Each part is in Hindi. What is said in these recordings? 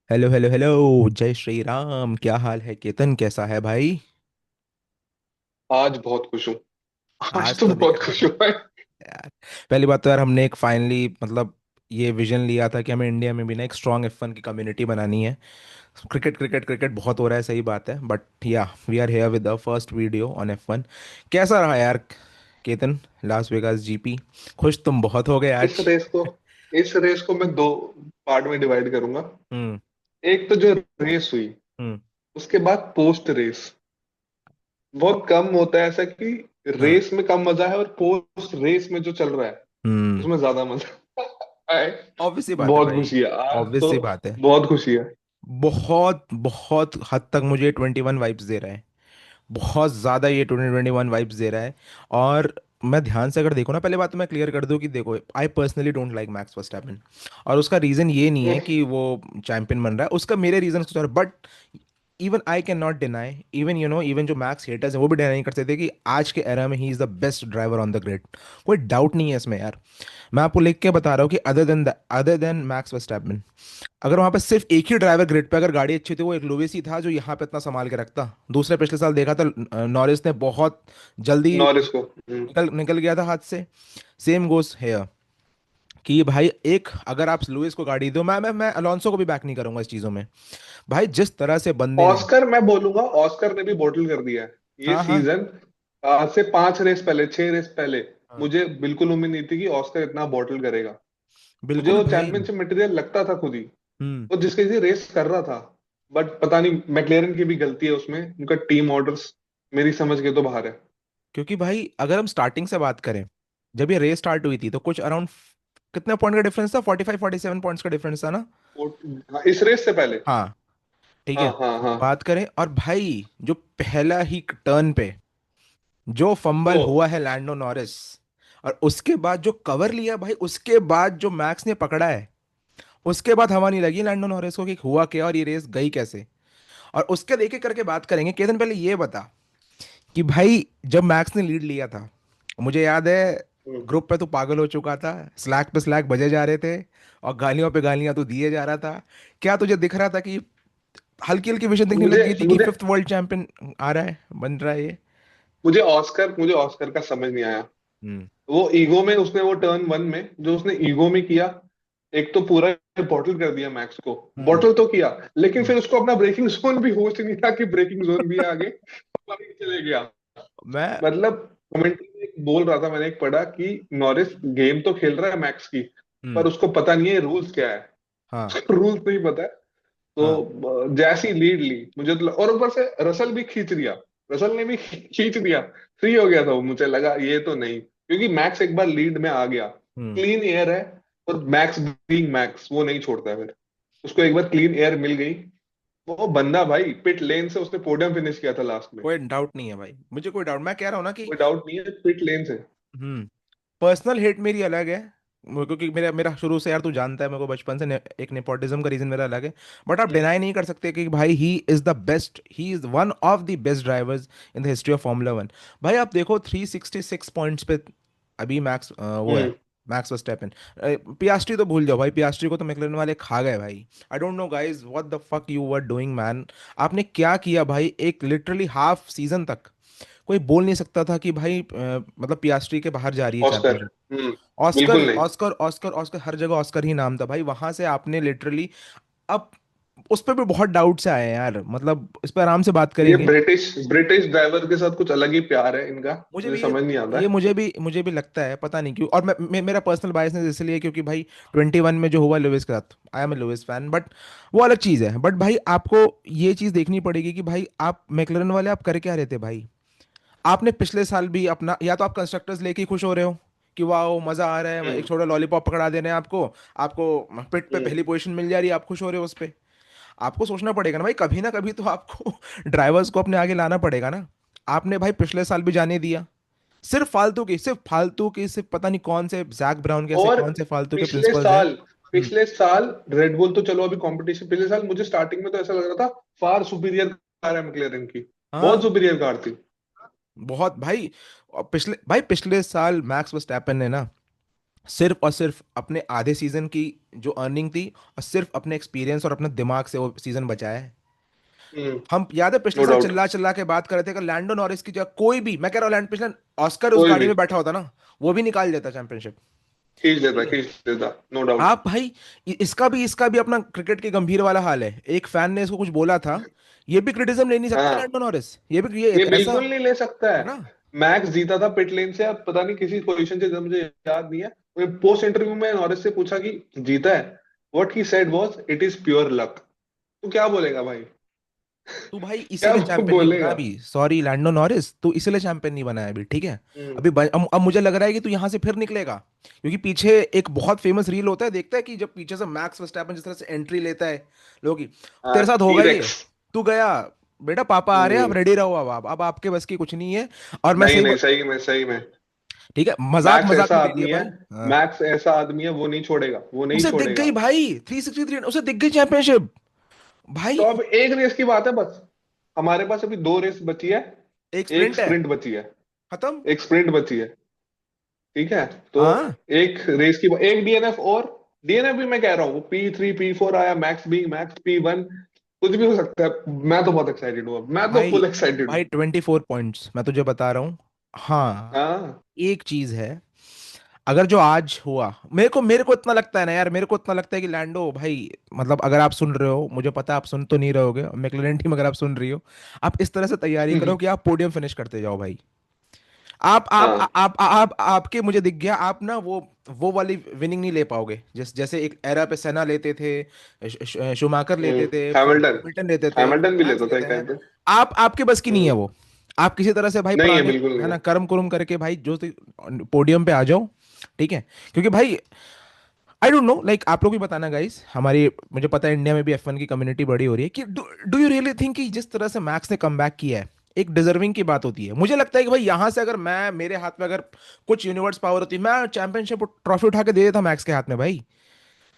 हेलो हेलो हेलो, जय श्री राम। क्या हाल है केतन? कैसा है भाई? आज बहुत खुश हूँ। आज आज तो तो दिख बहुत रहा है खुश हूँ भाई। यार। पहली बात तो यार, हमने एक फाइनली मतलब ये विजन लिया था कि हमें इंडिया में भी ना एक स्ट्रॉन्ग F1 की कम्युनिटी बनानी है। क्रिकेट क्रिकेट क्रिकेट बहुत हो रहा है, सही बात है, बट या we are here with the first video on F1। कैसा रहा यार केतन, लास वेगास जीपी? खुश तुम बहुत हो गए इस आज। रेस को इस रेस को मैं दो पार्ट में डिवाइड करूंगा। हम्म। एक तो जो रेस हुई, हम्म। उसके बाद पोस्ट रेस। बहुत कम होता है ऐसा कि हाँ। रेस में कम मजा है और पोस्ट रेस में जो चल रहा है हम्म। उसमें ज्यादा मजा है। ऑब्वियस सी बात है बहुत भाई। खुशी है आज ऑब्वियस तो। सी बात है। बहुत खुशी है। बहुत बहुत हद तक मुझे 21 वाइब्स दे रहा है। बहुत ज़्यादा ये 2021 वाइब्स दे रहा है। और मैं ध्यान से अगर देखो ना, पहले बात तो मैं क्लियर कर दूं कि देखो, I personally don't like max Verstappen. और उसका रीज़न ये नहीं है कि वो चैंपियन बन रहा है, उसका मेरे रीजन कुछ और, but even I can not deny, even even जो मैक्स हेटर्स हैं वो भी डिनाई नहीं कर सकते कि आज के एरा में he is the best driver on the grid. कोई डाउट नहीं है इसमें यार। मैं आपको लिख के बता रहा हूँ कि अदर देन मैक्स वर्स्टैपेन, अगर वहां पे सिर्फ एक ही ड्राइवर ग्रिड पे अगर गाड़ी अच्छी थी, वो एक लुइस ही था जो यहाँ पे इतना संभाल के रखता। दूसरे पिछले साल देखा था, नॉरिस ने बहुत जल्दी नॉरिस को। निकल निकल गया था हाथ से। सेम गोस हेयर कि भाई, एक अगर आप लुइस को गाड़ी दो, मैं अलोंसो को भी बैक नहीं करूंगा इस चीजों में। भाई जिस तरह से बंदे ने। ऑस्कर मैं बोलूंगा, ऑस्कर ने भी बोटल कर दिया है ये हाँ हाँ। सीजन। आज से 5 रेस पहले, 6 रेस पहले हाँ। मुझे बिल्कुल उम्मीद नहीं थी कि ऑस्कर इतना बॉटल करेगा। मुझे बिल्कुल वो भाई। चैंपियनशिप मटेरियल लगता था खुद ही। हम्म। वो जिसके लिए रेस कर रहा था। बट पता नहीं मैक्लेरन की भी गलती है उसमें, उनका टीम ऑर्डर्स मेरी समझ के तो बाहर है। क्योंकि भाई अगर हम स्टार्टिंग से बात करें, जब ये रेस स्टार्ट हुई थी तो कुछ अराउंड कितने पॉइंट का डिफरेंस था? 45-47 पॉइंट्स का डिफरेंस था ना? हाँ, इस रेस से पहले। हाँ। ठीक हाँ है। हाँ हाँ। बात करें, और भाई जो पहला ही टर्न पे जो ओ। फंबल हुआ है लैंडो नॉरिस, और उसके बाद जो कवर लिया भाई, उसके बाद जो मैक्स ने पकड़ा है, उसके बाद हवा नहीं लगी लैंडो नॉरिस को कि हुआ क्या और ये रेस गई कैसे। और उसके देखे करके बात करेंगे। केतन पहले ये बता कि भाई जब मैक्स ने लीड लिया था, मुझे याद है हम्म। ग्रुप पे तो पागल हो चुका था, स्लैक पे स्लैक बजे जा रहे थे और गालियों पे गालियां तो दिए जा रहा था। क्या तुझे दिख रहा था कि हल्की हल्की विजन दिखने लग मुझे गई थी कि मुझे फिफ्थ वर्ल्ड चैंपियन आ रहा है, बन रहा है ये? मुझे ऑस्कर का समझ नहीं आया। हम्म। वो ईगो में, उसने वो टर्न 1 में जो उसने ईगो में किया, एक तो पूरा बॉटल कर दिया मैक्स को। हम्म। बॉटल तो किया, लेकिन हम्म। फिर उसको अपना ब्रेकिंग जोन भी होश नहीं था कि ब्रेकिंग जोन भी है आगे। पता नहीं चले गया। मैं। मतलब कमेंट्री में एक बोल रहा था, मैंने एक पढ़ा कि नॉरिस गेम तो खेल रहा है मैक्स की, हम्म। पर उसको पता नहीं है रूल्स क्या है। हाँ। रूल्स नहीं पता है। हाँ। तो जैसी लीड ली मुझे तो और ऊपर से रसल भी खींच दिया। रसल ने भी खींच दिया। फ्री हो गया था वो, मुझे लगा ये तो नहीं, क्योंकि मैक्स एक बार लीड में आ गया, हम्म। क्लीन एयर है। और मैक्स बीइंग मैक्स वो नहीं छोड़ता है फिर। उसको एक बार क्लीन एयर मिल गई। वो बंदा भाई पिट लेन से उसने पोडियम फिनिश किया था लास्ट में। कोई डाउट नहीं है भाई, मुझे कोई डाउट, मैं कह रहा हूँ ना कि कोई डाउट नहीं है, पिट लेन से। हम्म, पर्सनल हेट मेरी अलग है। क्योंकि मेरा मेरा शुरू से यार, तू जानता है मेरे को बचपन से एक नेपोटिज्म का रीजन मेरा अलग है। बट आप डिनाई नहीं कर सकते कि भाई he is one of the best drivers in the history of Formula 1। भाई आप देखो 366 पॉइंट्स पे अभी मैक्स वो है, हम्म। Max Verstappen. पियास्ट्री तो भूल जाओ भाई, पियास्ट्री को तो मैकलेरन वाले खा गए भाई। I don't know guys what the fuck you were doing man. आपने क्या किया भाई? एक लिटरली हाफ सीजन तक कोई बोल नहीं सकता था कि भाई मतलब पियास्ट्री के बाहर जा रही है ऑस्कर। चैंपियनशिप। ऑस्कर बिल्कुल नहीं। ऑस्कर ऑस्कर ऑस्कर, हर जगह ऑस्कर ही नाम था भाई। वहां से आपने लिटरली, अब उस पर भी बहुत डाउट से आए हैं यार, मतलब इस पर आराम से बात ये करेंगे। ब्रिटिश ब्रिटिश ड्राइवर के साथ कुछ अलग ही प्यार है इनका। मुझे मुझे भी समझ नहीं आता ये है। मुझे भी लगता है, पता नहीं क्यों। और मेरा पर्सनल बायसनेस इसलिए क्योंकि भाई 21 में जो हुआ लुइस के साथ, I am a Lewis fan, but वो अलग चीज़ है। बट भाई आपको ये चीज़ देखनी पड़ेगी कि भाई आप मैकलरन वाले आप कर क्या रहे थे भाई? आपने पिछले साल भी अपना, या तो आप कंस्ट्रक्टर्स लेके ही खुश हो रहे हो कि वाह मजा आ रहा है, एक हम्म। छोटा लॉलीपॉप पकड़ा देना है आपको, आपको पिट पे हम्म। पहली पोजीशन मिल जा रही है, आप खुश हो रहे हो उस पे। आपको सोचना पड़ेगा ना कभी तो आपको ड्राइवर्स को अपने आगे लाना पड़ेगा ना। आपने भाई पिछले साल भी जाने दिया, सिर्फ पता नहीं कौन से जैक ब्राउन कैसे और कौन से फालतू के पिछले प्रिंसिपल्स हैं। साल पिछले साल रेड बुल तो चलो अभी कंपटीशन, पिछले साल मुझे स्टार्टिंग में तो ऐसा लग रहा था फार सुपीरियर कार है मैक्लेरन की। बहुत हाँ। सुपीरियर कार थी। बहुत भाई। और पिछले साल मैक्स वर्स्टैपेन ने ना सिर्फ और सिर्फ अपने आधे सीजन की जो अर्निंग थी, और सिर्फ अपने एक्सपीरियंस और अपने दिमाग से वो सीजन बचाया है। हम याद है पिछले नो साल डाउट। चिल्ला चिल्ला के बात कर रहे थे कि लैंडो नॉरिस की जगह कोई भी, मैं कह रहा हूँ लैंड पिछले ऑस्कर उस कोई गाड़ी भी में बैठा होता ना, वो भी निकाल देता चैंपियनशिप। खींच देता, ठीक है। खींच देता, नो डाउट। आप भाई, इसका भी अपना क्रिकेट के गंभीर वाला हाल है। एक फैन ने इसको कुछ बोला था, ये भी क्रिटिसिज्म ले नहीं सकता हाँ, लैंडो नॉरिस, ये भी ये ये ऐसा बिल्कुल नहीं ले सकता है है। ना। मैक्स जीता था पिट लेन से, अब पता नहीं किसी पोजीशन से, मुझे याद नहीं है। पोस्ट इंटरव्यू में नॉरिस से पूछा कि जीता है, what he said was it is pure luck. तू क्या बोलेगा भाई? तू भाई क्या इसीलिए चैंपियन नहीं बना बोलेगा? अभी, सॉरी लैंडो नॉरिस, तू इसीलिए चैंपियन नहीं बना है अभी, ठीक है। हम्म। अभी अब मुझे लग रहा है कि तू यहाँ से फिर निकलेगा, क्योंकि पीछे एक बहुत फेमस रील होता है, देखता है कि जब पीछे से मैक्स वर्स्टैपन जिस तरह से एंट्री लेता है लोगों की, हाँ, तेरे साथ होगा ही ये। टी-रेक्स। तू गया, बेटा पापा आ रहे हैं, अब हम्म। रेडी रहो, अब आपके बस की कुछ नहीं है। और मैं नहीं सही नहीं, सही में, सही में। ठीक है, मजाक मैक्स मजाक ऐसा में ले लिया आदमी है। भाई, हाँ। मैक्स ऐसा आदमी है, वो नहीं छोड़ेगा, वो नहीं उसे दिख छोड़ेगा। गई भाई 363, उसे दिख गई चैंपियनशिप तो भाई। अब एक रेस की बात है बस। हमारे पास अभी दो रेस बची है। एक एक स्प्रिंट है, स्प्रिंट बची है। खत्म। एक स्प्रिंट बची है। ठीक है। तो हाँ एक रेस की, एक डीएनएफ और। डीएनएफ भी मैं कह रहा हूँ, P3 P4 आया, मैक्स P1, कुछ भी हो सकता है। मैं तो बहुत एक्साइटेड हूँ, अब मैं तो भाई, फुल एक्साइटेड हूँ। 24 पॉइंट्स मैं तुझे बता रहा हूँ। हाँ, हाँ। एक चीज है, अगर जो आज हुआ, मेरे को इतना लगता है ना यार, मेरे को इतना लगता है कि लैंडो भाई, मतलब अगर आप सुन रहे हो, मुझे पता है आप सुन तो नहीं रहोगे, मैक्लेरेन टीम अगर आप सुन रही हो, आप इस तरह से तैयारी करो कि आप पोडियम फिनिश करते जाओ भाई। हाँ। आपके मुझे दिख गया, आप ना वो वाली विनिंग नहीं ले पाओगे, जैसे एक एरा पे सेना लेते थे, शुमाकर लेते थे, हैमिल्टन। हैमिल्टन लेते थे, हैमिल्टन भी मैक्स लेता था एक लेते हैं। टाइम पे। आपके बस की नहीं है हम्म। वो। आप किसी तरह से भाई नहीं है, पुराने, बिल्कुल है नहीं ना, है। कर्म कुरुम करके भाई जो पोडियम पे आ जाओ, ठीक है। क्योंकि भाई आई डोंट नो, लाइक आप लोग भी बताना गाइस, हमारी, मुझे पता है इंडिया में भी F1 की कम्युनिटी बड़ी हो रही है, कि डू यू रियली थिंक कि जिस तरह से मैक्स ने कम किया है, एक डिजर्विंग की बात होती है। मुझे लगता है कि भाई यहाँ से अगर मैं, मेरे हाथ में अगर कुछ यूनिवर्स पावर होती, मैं चैंपियनशिप ट्रॉफी उठा के दे देता मैक्स के हाथ में भाई।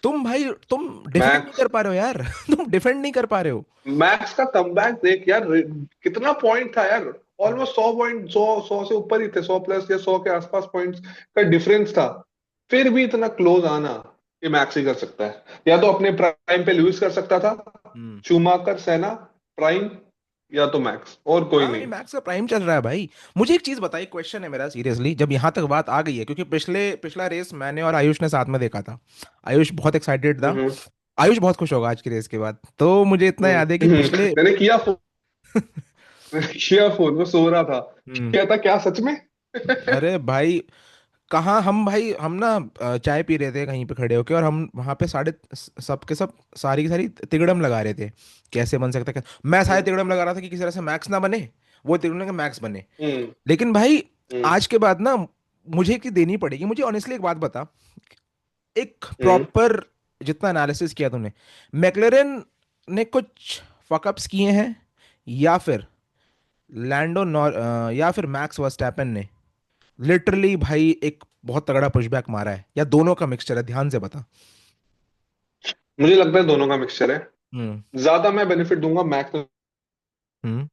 तुम डिफेंड नहीं मैक्स कर पा रहे हो यार। तुम डिफेंड नहीं कर पा रहे हो। मैक्स का कमबैक देख यार, कितना पॉइंट था यार। ऑलमोस्ट 100 पॉइंट, 100 से ऊपर ही थे, 100 प्लस या 100 के आसपास पॉइंट्स का डिफरेंस था। फिर भी इतना क्लोज आना, ये मैक्स ही कर सकता है। या तो अपने प्राइम पे लुइस कर सकता था, हम्म। शूमाकर, सेना, प्राइम, या तो मैक्स, और कोई हाँ, ये नहीं। मैक्स का प्राइम चल रहा है भाई। मुझे एक चीज बताइए, क्वेश्चन है मेरा सीरियसली, जब यहाँ तक बात आ गई है, क्योंकि पिछला रेस मैंने और आयुष ने साथ में देखा था, आयुष बहुत एक्साइटेड था। हम्म। आयुष बहुत खुश होगा आज की रेस के बाद, तो मुझे इतना याद है कि पिछले मैंने किया फोन। किया फोन, वो सो रहा था। हम्म। कहता क्या सच में? अरे भाई, कहाँ हम भाई, हम ना चाय पी रहे थे कहीं पे खड़े होके, और हम वहां पे सब के सब सारी की सारी तिगड़म लगा रहे थे, कैसे बन सकता है, मैं सारे हम्म। तिगड़म लगा रहा था कि किसी तरह से मैक्स ना बने, वो तिगड़म के मैक्स बने। हम्म। लेकिन भाई हम्म। आज के बाद ना मुझे की देनी पड़ेगी, मुझे ऑनेस्टली एक बात बता, एक हम्म। प्रॉपर जितना एनालिसिस किया तूने, मैक्लेरन ने कुछ फकअप्स किए हैं, या फिर या फिर मैक्स वर्स्टैपेन ने लिटरली भाई एक बहुत तगड़ा पुशबैक मारा है, या दोनों का मिक्सचर है, ध्यान से बता। मुझे लगता है दोनों का मिक्सचर है। हम्म। ज्यादा मैं बेनिफिट दूंगा मैक्स। हम्म।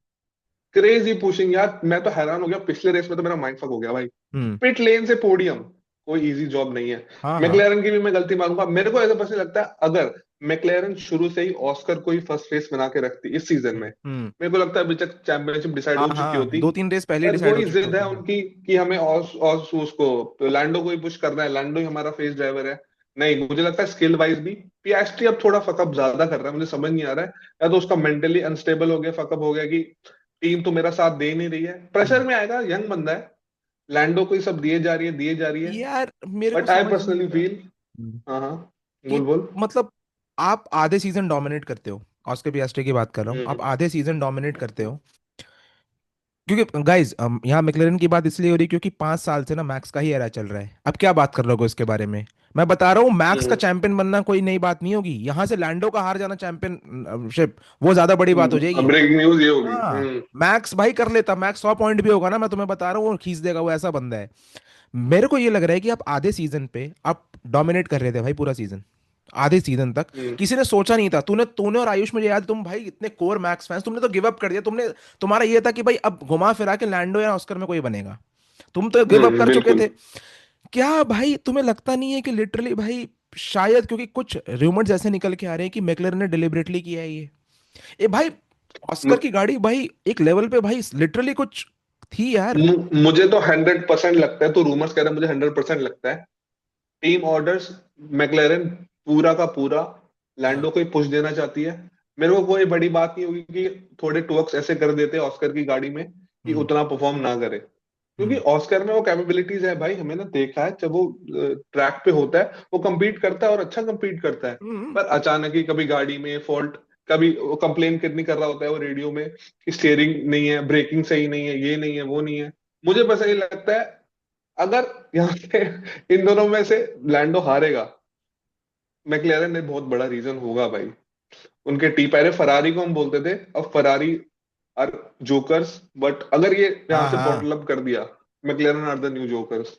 क्रेजी पुशिंग यार, मैं तो हैरान हो गया, पिछले रेस में तो मेरा माइंड फक हो गया भाई। हम्म। पिट लेन से पोडियम कोई इजी जॉब नहीं है। हाँ हाँ। मैक्लेरन की भी मैं गलती मानूंगा, मेरे को ऐसा पर्सनली लगता है, अगर मैक्लेरन शुरू से ही ऑस्कर को ही फर्स्ट रेस बना के रखती इस सीजन में, मेरे को लगता है अभी तक चैंपियनशिप डिसाइड हाँ हो चुकी हाँ, होती। 2-3 रेस पहले पर डिसाइड हो वही चुके जिद होते है हैं। उनकी कि हमें उसको लैंडो को ही पुश करना है, लैंडो ही हमारा फेस ड्राइवर है। नहीं, मुझे लगता है स्किल वाइज भी पियास्ट्री अब थोड़ा फकअप ज्यादा कर रहा है, मुझे समझ नहीं आ रहा है। या तो उसका मेंटली अनस्टेबल हो गया, फकअप हो गया कि टीम तो मेरा साथ दे नहीं रही है, प्रेशर हम्म। में आएगा, यंग बंदा है। लैंडो को ही सब दिए जा रही है, दिए जा रही है। यार मेरे को बट आई समझ नहीं पर्सनली आता फील। हम्म, हाँ हाँ, कि बोल बोल। मतलब आप आधे सीजन डोमिनेट करते हो, ऑस्कर पियास्ट्री की बात कर रहा हूँ, आप हम्म। आधे सीजन डोमिनेट करते हो, क्योंकि गाइज यहाँ मैक्लेरन की बात इसलिए हो रही है क्योंकि 5 साल से ना मैक्स का ही एरा चल रहा है, अब क्या बात कर लोगे इसके बारे में। मैं बता रहा हूँ, मैक्स का चैंपियन बनना कोई नई बात नहीं होगी, यहाँ से लैंडो का हार जाना चैंपियनशिप वो ज्यादा बड़ी बात हो जाएगी। ब्रेकिंग न्यूज ये होगी। हाँ, मैक्स भाई कर लेता, मैक्स 100 पॉइंट भी होगा ना, मैं तुम्हें बता रहा हूँ वो खींच देगा, वो ऐसा बंदा है। मेरे को ये लग रहा है कि आप आधे सीजन पे आप डोमिनेट कर रहे थे भाई पूरा सीजन, आधे सीजन तक हम्म। किसी ने सोचा नहीं था, तूने तूने और आयुष, मुझे याद, तुम भाई इतने कोर मैक्स फैंस, तुमने तो गिव अप कर दिया, तुम्हारा ये था कि भाई अब घुमा फिरा के लैंडो या ऑस्कर में कोई बनेगा, तुम तो गिव अप कर चुके बिल्कुल। थे। क्या भाई तुम्हें लगता नहीं है कि लिटरली भाई, शायद क्योंकि कुछ रूमर्स ऐसे निकल के आ रहे हैं कि मैकलैरेन ने डिलिबरेटली किया है ये भाई, ऑस्कर मु- की गाड़ी भाई एक लेवल पे भाई लिटरली कुछ थी यार। मुझे तो 100% लगता है, तो रूमर्स कह रहे हैं, मुझे 100% लगता है टीम ऑर्डर्स मैकलेरन पूरा का पूरा हाँ। लैंडो को ही पुश देना चाहती है। मेरे को कोई बड़ी बात नहीं होगी कि थोड़े टवर्क्स ऐसे कर देते हैं ऑस्कर की गाड़ी में कि हम्म। उतना परफॉर्म ना करे, क्योंकि हम्म। ऑस्कर में वो कैपेबिलिटीज है भाई, हमें ना देखा है जब वो ट्रैक पे होता है वो compete करता है और अच्छा compete करता है। हम्म। पर अचानक ही कभी गाड़ी में फॉल्ट, कभी वो कंप्लेन कितनी कर रहा होता है वो रेडियो में कि स्टीयरिंग नहीं है, ब्रेकिंग सही नहीं है, ये नहीं है, वो नहीं है। मुझे बस यही लगता है अगर यहाँ पे इन दोनों में से लैंडो हारेगा, मैकलेरन ने बहुत बड़ा रीजन होगा भाई। उनके टी पहले फरारी को हम बोलते थे, अब फरारी आर जोकर्स, बट अगर ये यहाँ हाँ से हाँ। बॉटल अप कर दिया, McLaren are the new jokers.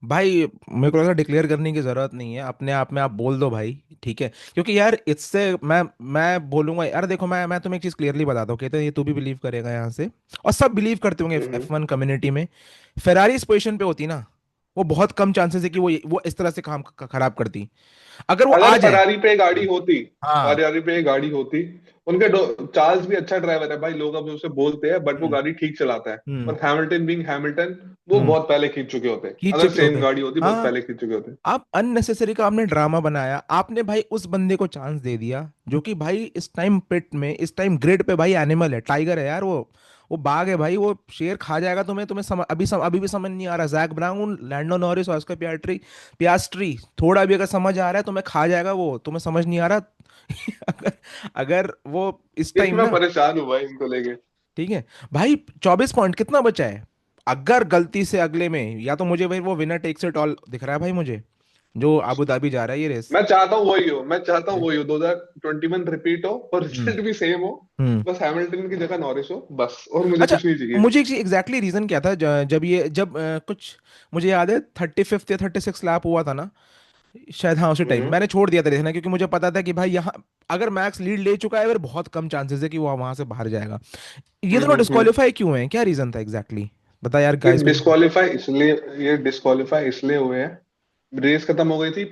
भाई मेरे को लगता है डिक्लेयर करने की जरूरत नहीं है, अपने आप में आप बोल दो भाई, ठीक है, क्योंकि यार इससे मैं बोलूंगा यार, देखो मैं तुम्हें एक चीज क्लियरली बताता हूँ, कहते हैं ये तू भी बिलीव करेगा यहाँ से, और सब बिलीव करते होंगे हम्म। F1 कम्युनिटी में। फेरारी इस पोजीशन पे होती ना, वो बहुत कम चांसेस है कि वो इस तरह से काम खराब करती, अगर वो आ अगर जाए। फरारी पे गाड़ी होती, हाँ। फरारी पे गाड़ी होती, चार्ल्स भी अच्छा ड्राइवर है भाई, लोग अब उसे बोलते हैं, बट वो हम्म। गाड़ी ठीक चलाता है। हम्म। पर हैमिल्टन बीइंग हैमिल्टन, वो हम्म। बहुत पहले खींच चुके होते, खींच अगर चुके होते सेम हैं। गाड़ी होती बहुत हाँ। पहले खींच चुके होते। आप अननेसेसरी का आपने ड्रामा बनाया, आपने भाई उस बंदे को चांस दे दिया जो कि भाई इस टाइम पिट में, इस टाइम ग्रिड पे भाई एनिमल है, टाइगर है यार वो बाघ है भाई, वो शेर खा जाएगा तुम्हें, अभी भी समझ नहीं आ रहा, Jack Brown, Lando Norris, Oscar Piastri, Piastri, थोड़ा भी अगर समझ आ रहा है तुम्हें, खा जाएगा वो, तुम्हें समझ नहीं आ रहा। अगर अगर वो इस ये टाइम मैं ना, परेशान हूँ भाई इनको लेके। ठीक है भाई, 24 पॉइंट कितना बचा है, अगर गलती से अगले में, या तो मुझे भाई वो विनर टेक्स इट ऑल दिख रहा है भाई मुझे, जो अबू धाबी जा रहा है ये रेस। मैं चाहता हूँ वही हो, मैं चाहता हूँ वही हो, 2021 रिपीट हो और हम्म। रिजल्ट भी सेम हो। हम्म। बस हैमिल्टन की जगह नॉरिस हो बस, और मुझे अच्छा, कुछ नहीं चाहिए। मुझे एग्जैक्टली रीजन क्या था, जब कुछ, मुझे याद है 35th या 36 लैप हुआ था ना, शायद, हाँ उसी टाइम हम्म। मैंने छोड़ दिया था देखना, क्योंकि मुझे पता था कि भाई यहाँ अगर मैक्स लीड ले चुका है, फिर बहुत कम चांसेस है कि वो वहां से बाहर जाएगा। ये दोनों हम्म। डिस्क्वालीफाई क्यों है, क्या रीजन था एग्जैक्टली बता यार ये गाइस को। डिस्qualify इसलिए ये डिस्qualify इसलिए हुए हैं, रेस खत्म हो गई थी,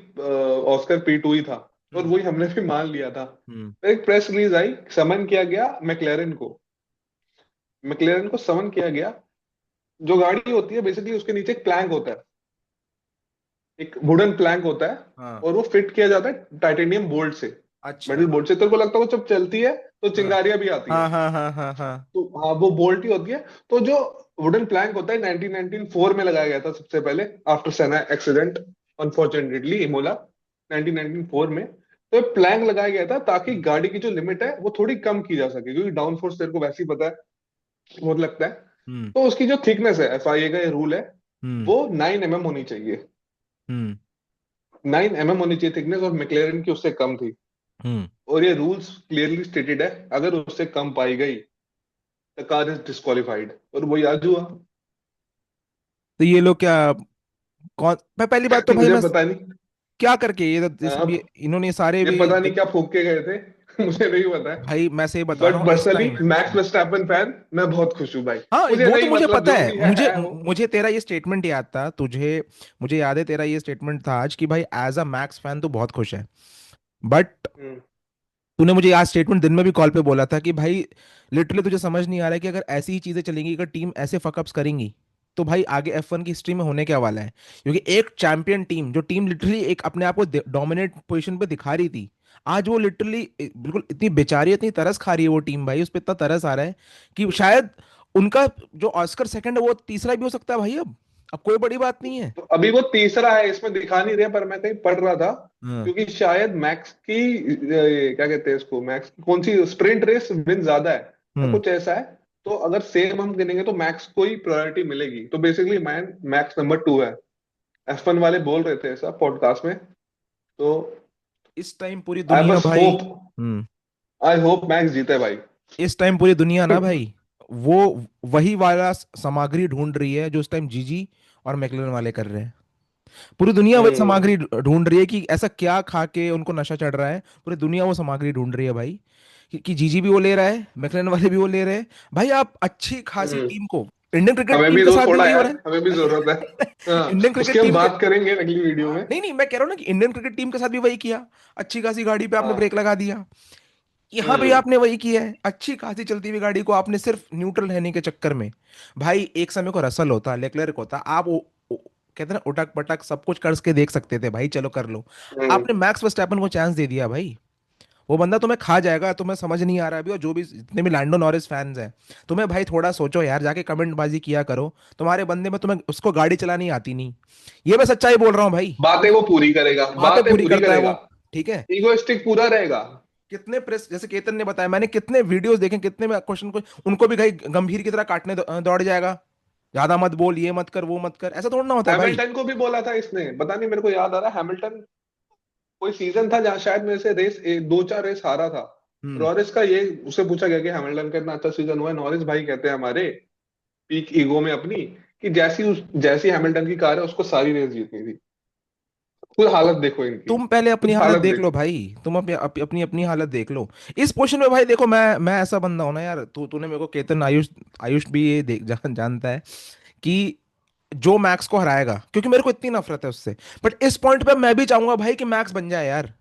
ऑस्कर P2 ही था, और हम्म। वही हमने भी मान लिया था। हम्म। एक प्रेस रिलीज आई, समन किया गया मैकलेरन को, मैकलेरन को समन किया गया। जो गाड़ी होती है बेसिकली उसके नीचे एक प्लैंक होता है, एक वुडन प्लैंक होता है, हाँ। और वो फिट किया जाता है टाइटेनियम बोल्ट से, अच्छा। मेटल बोल्ट से। तेरे को लगता है वो जब चलती है तो हाँ चिंगारियां भी आती है, हाँ हाँ हाँ हाँ हाँ। तो हाँ वो बोल्ट ही होती है। तो जो वुडन प्लैंक होता है 1994 में लगाया गया था सबसे पहले, आफ्टर सेना एक्सीडेंट, अनफॉर्चुनेटली इमोला, 1994 में। तो ये प्लैंक लगाया गया था ताकि हम्म। गाड़ी की जो लिमिट है वो थोड़ी कम की जा सके, क्योंकि डाउन फोर्स तेरे को वैसे ही पता है बहुत लगता है। हम्म। तो उसकी जो थिकनेस है, FIA का ये रूल है, हम्म। वो 9 mm होनी चाहिए, हम्म। 9 mm होनी चाहिए थिकनेस, और मैकलेरन की उससे कम थी। हम्म। और ये रूल्स क्लियरली स्टेटेड है, अगर उससे कम पाई गई द कार इज डिस्qualified, और वही आज हुआ। तो ये लोग क्या, कौन, मैं पहली बात तो भाई मुझे मैं, पता नहीं, क्या करके ये सब अब इन्होंने सारे ये भी पता नहीं क्या फूक के गए थे मुझे नहीं पता है। भाई मैं से ही बता रहा बट हूँ इस personally time. Max Verstappen fan मैं बहुत खुश हूँ भाई। हाँ मुझे वो तो नहीं मुझे मतलब पता जो है, भी मुझे है वो। मुझे तेरा ये स्टेटमेंट याद था तुझे, मुझे याद है तेरा ये स्टेटमेंट था आज कि भाई एज अ मैक्स फैन तो बहुत खुश है, बट हम्म। तूने मुझे आज स्टेटमेंट दिन में भी कॉल पे बोला था कि भाई लिटरली तुझे समझ नहीं आ रहा है कि अगर ऐसी ही चीजें चलेंगी, अगर टीम ऐसे फकअप्स करेंगी, तो भाई आगे F1 की हिस्ट्री में होने क्या वाला है, क्योंकि एक चैंपियन टीम, जो टीम लिटरली एक अपने आप को डोमिनेट पोजीशन पे दिखा रही थी, आज वो लिटरली बिल्कुल इतनी बेचारी, इतनी तरस खा रही है वो टीम भाई, उस पर इतना तरस आ रहा है कि शायद उनका जो ऑस्कर सेकंड है वो तीसरा भी हो सकता है भाई, अब कोई बड़ी बात नहीं है। तो अभी वो तीसरा है, इसमें दिखा नहीं रहा, पर मैं कहीं पढ़ रहा था, हाँ। क्योंकि शायद मैक्स की क्या कहते हैं इसको, मैक्स की कौन सी स्प्रिंट रेस विन ज्यादा है या हम्म। कुछ ऐसा है। तो अगर सेम हम गिनेंगे तो मैक्स को ही प्रायोरिटी मिलेगी, तो बेसिकली मैन मैक्स नंबर 2 है। F1 वाले बोल रहे थे ऐसा पॉडकास्ट में। तो इस टाइम पूरी आई दुनिया बस भाई, hope, hmm, I hope max जीते भाई। इस टाइम पूरी दुनिया ना भाई, वो वही वाला सामग्री ढूंढ रही है जो इस टाइम जीजी और मैकलैरेन वाले कर रहे हैं, पूरी दुनिया वही हम्म। सामग्री ढूंढ रही है कि ऐसा क्या खा के उनको नशा चढ़ रहा है, पूरी दुनिया वो सामग्री ढूंढ रही है भाई, कि जीजी भी वो ले रहा है, मैकलैरेन वाले भी वो ले रहे हैं भाई, आप अच्छी खासी हम्म। टीम को इंडियन क्रिकेट हमें टीम भी के दो साथ भी थोड़ा वही हो यार, रहा हमें भी जरूरत है। है। इंडियन हाँ, उसकी क्रिकेट हम टीम के, बात करेंगे अगली वीडियो में। नहीं नहीं, मैं कह रहा हूँ ना कि इंडियन क्रिकेट टीम के साथ भी वही किया। अच्छी खासी गाड़ी पे आपने ब्रेक हाँ। लगा दिया। यहाँ पे हम्म। आपने वही किया है, अच्छी खासी चलती हुई गाड़ी को आपने सिर्फ न्यूट्रल रहने के चक्कर में। भाई एक समय को रसल होता, लेक्लर्क होता, आप कहते हैं ना उटक पटक सब कुछ करके देख सकते थे भाई, चलो कर लो। हम्म। आपने मैक्स वर्स्टैपन को चांस दे दिया भाई। वो बंदा तुम्हें खा जाएगा, तुम्हें समझ नहीं आ रहा अभी, और जो भी जितने भी लैंडो नॉरिस फैंस हैं, तुम्हें भाई थोड़ा सोचो यार, जाके कमेंट बाजी किया करो। तुम्हारे बंदे में, तुम्हें उसको गाड़ी चलानी आती नहीं। ये मैं सच्चाई बोल रहा हूँ भाई। बातें वो पूरी करेगा, बातें बातें पूरी पूरी करता है करेगा। वो। ठीक है। इगोइस्टिक पूरा रहेगा। कितने प्रेस, जैसे केतन ने बताया, मैंने कितने वीडियोस देखे, कितने में क्वेश्चन को उनको भी भाई गंभीर की तरह काटने दौड़ जाएगा। ज्यादा मत बोल, ये मत कर, वो मत कर, ऐसा थोड़ा ना होता है भाई। हैमिल्टन को भी बोला था इसने, पता नहीं, मेरे को याद आ रहा है हैमिल्टन, कोई सीजन था जहां शायद मेरे से रेस दो चार रेस हारा था। हम्म। नॉरिस का ये उससे पूछा गया कि हैमिल्टन का इतना अच्छा सीजन हुआ है, नॉरिस भाई कहते हैं हमारे पीक ईगो में अपनी, कि जैसी हैमिल्टन की कार है उसको सारी रेस जीतनी थी। खुद हालत देखो इनकी, तुम पहले अपनी खुद हालत हालत देख लो देखो। भाई। तुम अपनी अपनी हालत देख लो। इस पोजीशन में भाई देखो, मैं ऐसा बंदा हूं ना यार, तूने मेरे को केतन, आयुष, आयुष भी ये जानता है कि जो मैक्स को हराएगा, क्योंकि मेरे को इतनी नफरत है उससे, बट इस पॉइंट पे मैं भी चाहूंगा भाई कि मैक्स बन जाए यार।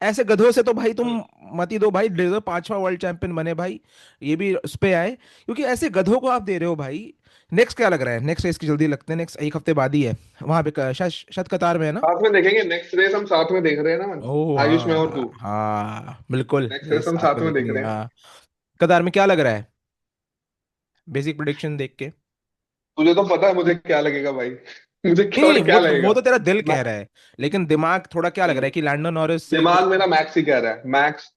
ऐसे गधों से तो भाई तुम हम्म। मत ही दो भाई, डिजर्व 5वां वर्ल्ड चैंपियन बने भाई। ये भी उस पे आए, क्योंकि ऐसे गधों को आप दे रहे हो भाई। नेक्स्ट क्या लग रहा है, नेक्स्ट रेस की जल्दी लगते हैं, नेक्स्ट एक हफ्ते बाद ही है। वहां पे शायद शायद कतार में है ना। साथ में देखेंगे नेक्स्ट रेस, हम साथ में देख रहे हैं ना मन, ओह आयुष में और हाँ तू। हाँ बिल्कुल, नेक्स्ट ये रेस हम साथ साथ में में देख देखेंगे रहे हैं। हाँ। कतार में क्या लग रहा है, बेसिक प्रोडिक्शन देख के। तुझे तो पता है मुझे क्या लगेगा भाई। मुझे नहीं क्या नहीं और नहीं, क्या वो लगेगा। तो तेरा दिल मैं कह रहा है, लेकिन दिमाग थोड़ा क्या लग रहा है कि लैंडो नॉरिस से दिमाग कि। मेरा मैक्स ही कह रहा है, मैक्स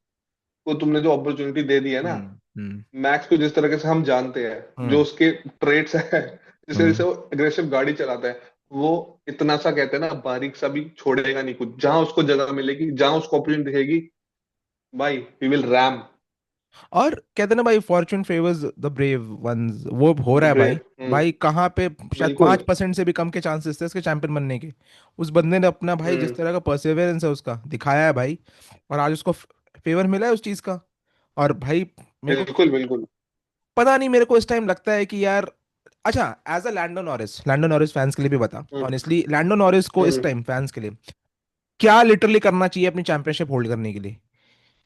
को तुमने जो अपॉर्चुनिटी दे दी है ना, हम्म। मैक्स को जिस तरीके से हम जानते हैं, जो हम्म। उसके ट्रेड्स है, जिस तरीके से हम्म। वो अग्रेसिव गाड़ी चलाता है, वो इतना सा कहते हैं ना, बारीक सा भी छोड़ेगा नहीं कुछ, जहां उसको जगह मिलेगी, जहां उसको अपॉर्चुनिटी दिखेगी, भाई ही विल रैम। और कहते हैं ना भाई, fortune favours the brave ones, वो हो रहा है भाई। ब्रेव। भाई कहाँ पे, शायद बिल्कुल। 5% से भी कम के चांसेस थे इसके चैंपियन बनने के। उस बंदे ने अपना भाई, जिस हम्म। तरह का परसेवरेंस है उसका दिखाया है भाई, और आज उसको फेवर मिला है उस चीज का। और भाई मेरे को बिल्कुल बिल्कुल। पता नहीं, मेरे को इस टाइम लगता है कि यार, अच्छा, as a Lando Norris fans के लिए भी बता, हम्म। ऑनेस्टली लैंडो नॉरिस को इस हम्म। टाइम फैंस के लिए क्या लिटरली करना चाहिए अपनी चैंपियनशिप होल्ड करने के लिए।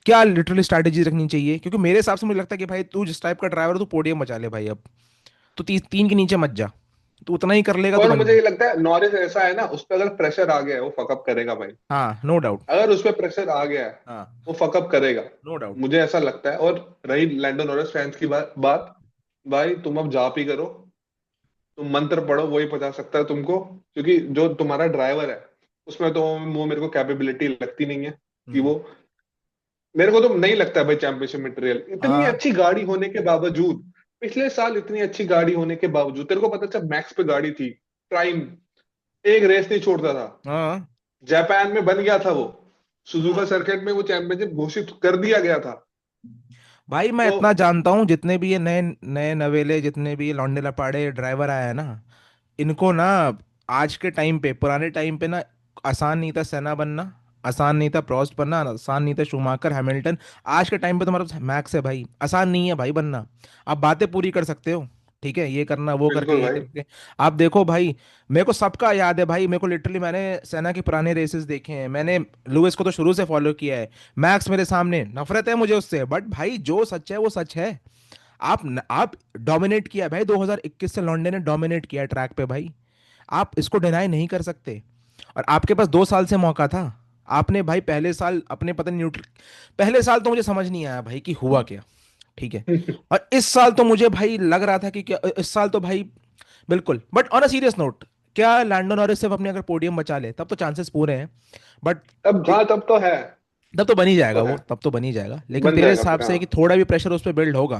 क्या लिटरली स्ट्रैटेजी रखनी चाहिए, क्योंकि मेरे हिसाब से मुझे लगता है कि भाई तू जिस टाइप का ड्राइवर, तू पोडियम बचा ले भाई अब। तो तीन के नीचे मत जा। तू उतना ही कर लेगा तो और बन मुझे जा। ये लगता है नॉरिस ऐसा है ना, उस पर अगर प्रेशर आ गया है वो फकअप करेगा भाई। हाँ नो डाउट। अगर उस पर प्रेशर आ गया है हाँ वो फकअप करेगा। No doubt. मुझे ऐसा लगता है। और रही लैंडो नॉरिस फैंस की बात, भाई तुम अब जाप ही करो, तुम मंत्र पढ़ो, वही बचा सकता है तुमको, क्योंकि जो तुम्हारा ड्राइवर है उसमें तो वो मेरे को कैपेबिलिटी लगती नहीं है कि हम्म। वो, मेरे को तो नहीं लगता है भाई चैंपियनशिप मटेरियल, इतनी हाँ अच्छी गाड़ी होने के बावजूद, पिछले साल इतनी अच्छी गाड़ी होने के बावजूद, तेरे को पता चल मैक्स पे गाड़ी थी, प्राइम, एक रेस नहीं छोड़ता था, हाँ जापान में बन गया था वो, सुजुका सर्किट में वो चैंपियनशिप घोषित कर दिया गया था। भाई, मैं तो इतना जानता हूँ, जितने भी ये नए नए नवेले, जितने भी ये लौंडे लपाड़े ड्राइवर आए हैं ना, इनको ना आज के टाइम पे, पुराने टाइम पे ना, आसान नहीं था सेना बनना, आसान नहीं था प्रोस्ट बनना, आसान नहीं था शूमाकर, हैमिल्टन। आज के टाइम पे तुम्हारा पास मैक्स है भाई, आसान नहीं है भाई बनना। आप बातें पूरी कर सकते हो, ठीक है, ये करना वो करके बिल्कुल ये भाई। करके। आप देखो भाई, मेरे को सबका याद है भाई, मेरे को लिटरली, मैंने सेना के पुराने रेसेस देखे हैं, मैंने लुइस को तो शुरू से फॉलो किया है। मैक्स मेरे सामने, नफरत है मुझे उससे, बट भाई जो सच है वो सच है। आप डोमिनेट किया भाई, 2021 से लॉन्डे ने डोमिनेट किया ट्रैक पे भाई। आप इसको डिनाई नहीं कर सकते। और आपके पास 2 साल से मौका था। आपने भाई पहले साल अपने पता नहीं न्यूट्रल, पहले साल तो मुझे समझ नहीं आया भाई कि हुआ क्या। ठीक है। और इस साल तो मुझे भाई लग रहा था कि क्या, इस साल तो भाई बिल्कुल। But on a serious note, क्या लैंडो नॉरिस सिर्फ अपने अगर पोडियम बचा ले तब तो चांसेस पूरे हैं। बट तब हाँ, तब तो है। तब तो बन ही तब तो जाएगा है। वो, तब तो बन ही जाएगा, लेकिन बन तेरे जाएगा हिसाब फिर, हाँ। से कि थोड़ा भी प्रेशर उस पर बिल्ड होगा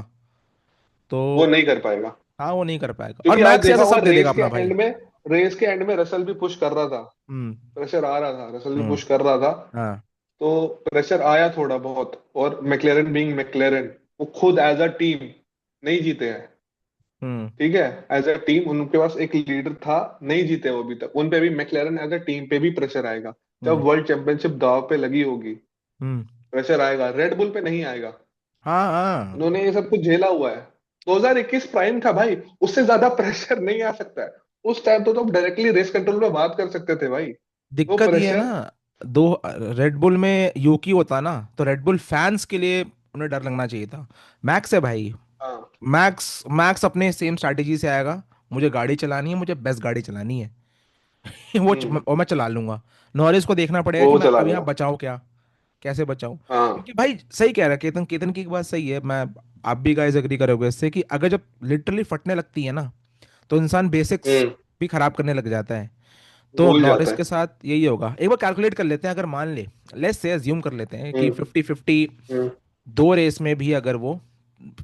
वो तो। नहीं कर पाएगा। हाँ वो नहीं कर पाएगा, और क्योंकि आज मैक्स देखा ऐसा होगा सब दे देगा अपना भाई। रेस के एंड में रसल भी पुश कर रहा था, हम्म। प्रेशर आ रहा था, रसल भी हम्म। पुश कर रहा था। हाँ। तो प्रेशर आया थोड़ा बहुत, और मैक्लेरन बीइंग मैक्लेरन, वो खुद एज अ टीम नहीं जीते हैं। हम्म। ठीक है। एज अ टीम उनके पास एक लीडर था, नहीं जीते वो अभी तक, उन पे भी मैक्लेरन एज अ टीम पे भी प्रेशर आएगा। हम्म। जब वर्ल्ड चैंपियनशिप दांव पे लगी होगी, हम्म। प्रेशर आएगा, रेड बुल पे नहीं आएगा। हाँ हाँ। उन्होंने ये सब कुछ झेला हुआ है। 2021 प्राइम था भाई, उससे ज्यादा प्रेशर नहीं आ सकता है। उस टाइम तो तुम डायरेक्टली रेस कंट्रोल में बात कर सकते थे भाई। वो दिक्कत ये है प्रेशर। ना, दो रेड बुल में यूकी होता ना, तो रेड बुल फैंस के लिए उन्हें डर लगना चाहिए था। मैक्स है भाई। हाँ। मैक्स मैक्स अपने सेम स्ट्रैटेजी से आएगा। मुझे गाड़ी चलानी है, मुझे बेस्ट गाड़ी चलानी है। हम्म। और मैं चला लूंगा। नॉरिस को देखना पड़ेगा कि वो मैं चला अब यहाँ लेगा। बचाऊं क्या, कैसे बचाऊं। हाँ। क्योंकि भाई सही कह रहा है केतन, केतन की एक बात सही है, मैं आप भी गाइस एग्री करोगे इससे, कि अगर जब लिटरली फटने लगती है ना, तो इंसान बेसिक्स हम्म। भी खराब करने लग जाता है। तो भूल जाता नॉरिस है। के साथ यही होगा। एक बार कैलकुलेट कर लेते हैं, अगर मान ले, लेट्स से अज्यूम कर लेते हैं कि हम्म। 50-50, हम्म। दो रेस में भी अगर वो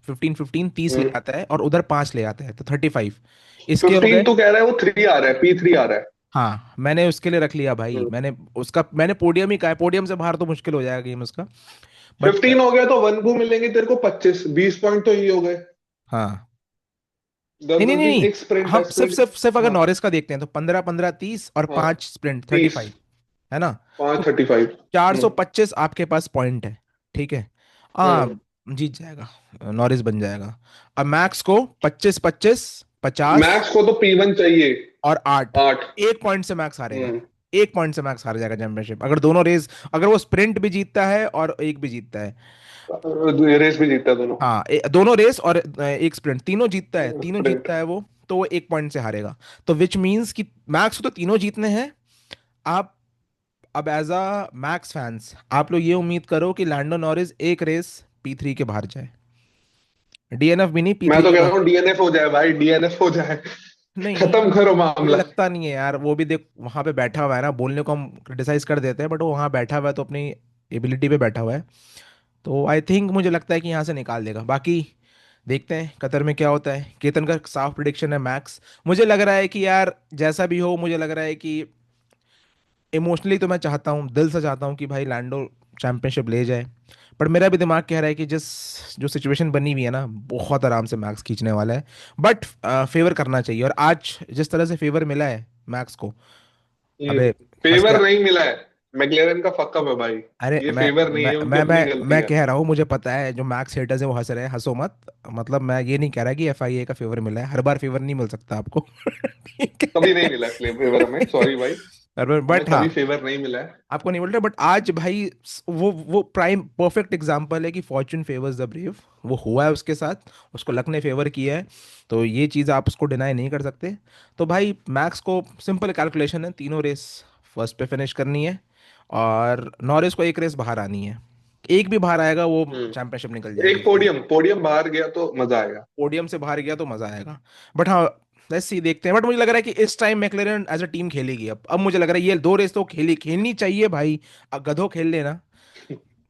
15-15 30 ले हम्म। आता है और उधर 5 ले आता है, तो 35 इसके हो 15 गए। तो कह रहा है, वो 3 आ रहा है, P3 आ रहा है। हाँ, मैंने उसके लिए रख लिया भाई, हम्म। मैंने पोडियम ही कहा है, पोडियम से बाहर तो मुश्किल हो जाएगा गेम उसका। बट 15 हो गया तो वन को मिलेंगे तेरे को 25, 20 पॉइंट तो ये हो गए। हाँ, 10 नहीं नहीं 10 नहीं 20, नहीं, एक स्प्रिंट है, हम सिर्फ स्प्रिंट। सिर्फ सिर्फ अगर हाँ। नॉरिस का देखते हैं तो 15-15 30 और हाँ। 5 स्प्रिंट 30। 35, है ना। 5 तो 35। हम्म। 425 आपके पास पॉइंट है, ठीक है। हम्म। हाँ, जीत जाएगा, नॉरिस बन जाएगा। अब मैक्स को 25-25 50 मैक्स को तो P1 चाहिए। और 8, 8। एक पॉइंट से मैक्स हारेगा। हम्म। एक पॉइंट से मैक्स हार जाएगा चैंपियनशिप, अगर दोनों रेस, अगर वो स्प्रिंट भी जीतता है और एक भी जीतता है। रेस भी जीता दोनों। हाँ, दोनों रेस और एक स्प्रिंट, तीनों जीतता है, तीनों स्प्रिंट। जीतता है वो, तो वो एक पॉइंट से हारेगा। तो विच मीन्स कि मैक्स को तो तीनों जीतने हैं। आप अब एज अ मैक्स फैंस आप लोग ये उम्मीद करो कि लैंडो नॉरिस एक रेस P3 के बाहर जाए, DNF भी नहीं, मैं P3 तो के कह बाहर। रहा हूँ DNF हो जाए भाई, DNF हो जाए। नहीं, खत्म करो मुझे मामला। लगता नहीं है यार, वो भी देख वहां पे बैठा हुआ है ना, बोलने को हम क्रिटिसाइज कर देते हैं, बट वो वहां बैठा हुआ है तो अपनी एबिलिटी पे बैठा हुआ है। तो आई थिंक मुझे लगता है कि यहाँ से निकाल देगा। बाकी देखते हैं कतर में क्या होता है। केतन का साफ प्रिडिक्शन है मैक्स। मुझे लग रहा है कि यार जैसा भी हो, मुझे लग रहा है कि इमोशनली तो मैं चाहता हूँ, दिल से चाहता हूँ कि भाई लैंडो चैंपियनशिप ले जाए। पर मेरा भी दिमाग कह रहा है कि जिस जो सिचुएशन बनी हुई है ना, बहुत आराम से मैक्स खींचने वाला है। बट फेवर करना चाहिए, और आज जिस तरह से फेवर मिला है मैक्स को, अबे फंस फेवर गया। नहीं मिला है। मैकलेरन का फकअप है भाई। अरे ये मैं फेवर नहीं मैं है, उनकी मैं अपनी मैं गलती मैं है। कह रहा हूँ, मुझे पता है जो मैक्स हेटर्स है वो हंस रहे हैं, हंसो मत। मतलब मैं ये नहीं कह रहा कि FIA का फेवर मिला है, हर बार फेवर नहीं मिल सकता आपको। ठीक कभी नहीं है। मिला है फेवर हमें, सॉरी भाई। हमें बट हाँ, कभी फेवर नहीं मिला है। आपको नहीं बोल रहा, बट आज भाई वो प्राइम परफेक्ट एग्जांपल है कि फॉर्चून फेवर्स द ब्रेव। वो हुआ है उसके साथ, उसको लक ने फेवर किया है। तो ये चीज़ आप उसको डिनाई नहीं कर सकते। तो भाई मैक्स को सिंपल कैलकुलेशन है, तीनों रेस फर्स्ट पे फिनिश करनी है, और नॉरिस को एक रेस बाहर आनी है। एक भी बाहर आएगा वो हम्म। चैंपियनशिप निकल एक जाएगी उसकी। पोडियम पोडियम बाहर गया तो मजा आएगा। पोडियम से बाहर गया तो मजा आएगा। बट हाँ, लेट्स सी, देखते हैं। बट मुझे लग रहा है कि इस time McLaren as a team खेलेगी। अब मुझे लग रहा है ये दो रेस तो खेलनी चाहिए भाई। गधों खेल लेना।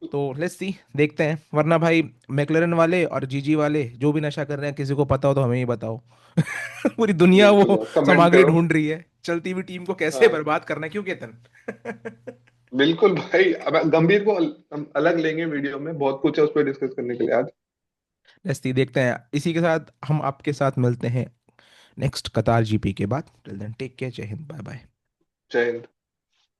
तो लेट्स सी, देखते हैं। वरना भाई मैकलेरन वाले और जीजी वाले जो भी नशा कर रहे हैं, किसी को पता हो तो हमें ही बताओ। पूरी दुनिया बिल्कुल वो यार, कमेंट सामग्री करो। ढूंढ रही है, चलती हुई टीम को कैसे हाँ। बर्बाद करना है, क्यों केतन। बिल्कुल भाई, अब गंभीर को हम अलग लेंगे वीडियो में, बहुत कुछ है उस पर डिस्कस करने के लिए आज। लेट्स सी, देखते हैं। इसी के साथ हम आपके साथ मिलते हैं नेक्स्ट कतार GP के बाद। टिल देन टेक केयर, जय हिंद, बाय बाय। जय हिंद।